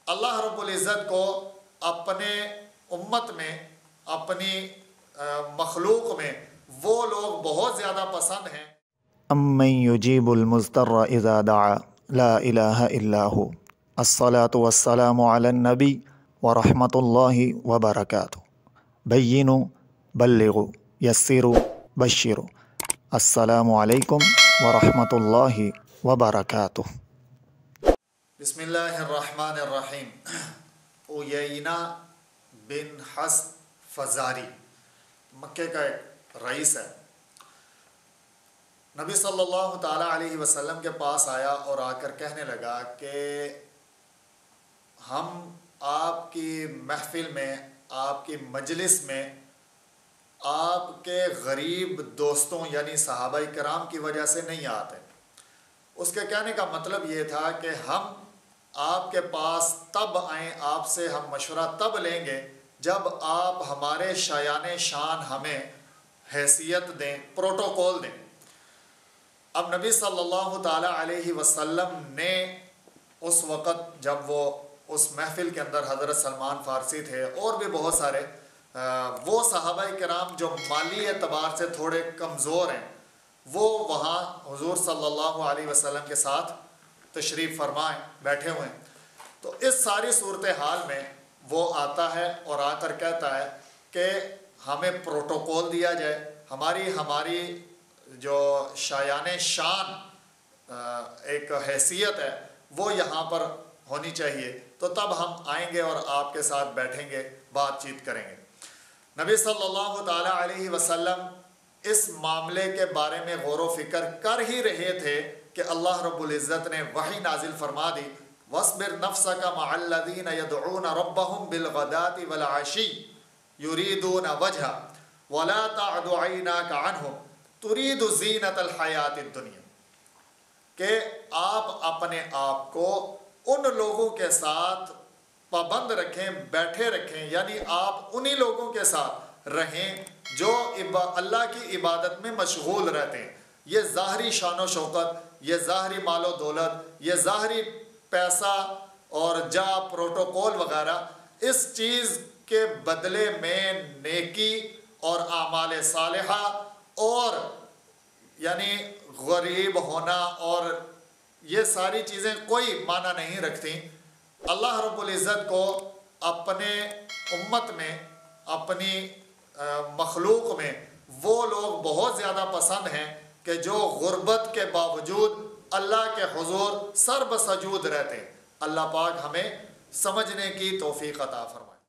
اللہ رب العزت کو اپنے امت میں، اپنی مخلوق میں وہ لوگ بہت زیادہ پسند ہیں۔ امن یجیب المضطر اذا دعا لا الہ الا ہو، الصلاۃ والسلام علی النبی ورحمۃ اللہ وبرکاتہ، بینوا بلغوا یسروا بشروا، السلام علیکم ورحمۃ اللہ وبرکاتہ۔ بسم اللہ الرحمن الرحیم۔ عیینہ بن حصن فزاری مکے کا ایک رئیس ہے، نبی صلی اللہ تعالیٰ علیہ وسلم کے پاس آیا اور آ کر کہنے لگا کہ ہم آپ کی محفل میں، آپ کی مجلس میں آپ کے غریب دوستوں یعنی صحابہ کرام کی وجہ سے نہیں آتے۔ اس کے کہنے کا مطلب یہ تھا کہ ہم آپ کے پاس تب آئیں، آپ سے ہم مشورہ تب لیں گے جب آپ ہمارے شایان شان ہمیں حیثیت دیں، پروٹوکول دیں۔ اب نبی صلی اللہ تعالیٰ علیہ وسلم نے اس وقت جب وہ اس محفل کے اندر حضرت سلمان فارسی تھے اور بھی بہت سارے وہ صحابہ کرام جو مالی اعتبار سے تھوڑے کمزور ہیں، وہ وہاں حضور صلی اللہ علیہ وسلم کے ساتھ تشریف فرمائیں بیٹھے ہوئے ہیں۔ تو اس ساری صورتحال میں وہ آتا ہے اور آ کر کہتا ہے کہ ہمیں پروٹوکول دیا جائے، ہماری جو شایان شان ایک حیثیت ہے وہ یہاں پر ہونی چاہیے، تو تب ہم آئیں گے اور آپ کے ساتھ بیٹھیں گے، بات چیت کریں گے۔ نبی صلی اللہ تعالیٰ علیہ وسلم اس معاملے کے بارے میں غور و فکر کر ہی رہے تھے کہ اللہ رب العزت نے وحی نازل فرما دی، وَاصْبِرْ نَفْسَكَ مَعَ الَّذِينَ يَدْعُونَ رَبَّهُمْ بِالْغَدَاةِ وَالْعَشِيِّ يُرِيدُونَ وَجْهَهُ وَلَا تَعْدُ عَيْنَاكَ عَنْهُمْ تُرِيدُ زِينَةَ الْحَيَاةِ الدُّنْيَا، کہ آپ اپنے آپ کو ان لوگوں کے ساتھ پابند رکھیں، بیٹھے رکھیں، یعنی آپ انہی لوگوں کے ساتھ رہیں جو اللہ کی عبادت میں مشغول رہتے ہیں۔ یہ ظاہری شان و شوکت، یہ ظاہری مال و دولت، یہ ظاہری پیسہ اور جا پروٹوکول وغیرہ، اس چیز کے بدلے میں نیکی اور اعمال صالحہ اور یعنی غریب ہونا اور یہ ساری چیزیں کوئی معنی نہیں رکھتی۔ اللہ رب العزت کو اپنے امت میں، اپنی مخلوق میں وہ لوگ بہت زیادہ پسند ہیں کہ جو غربت کے باوجود اللہ کے حضور سر بسجود رہتے ہیں۔ اللہ پاک ہمیں سمجھنے کی توفیق عطا فرمائے۔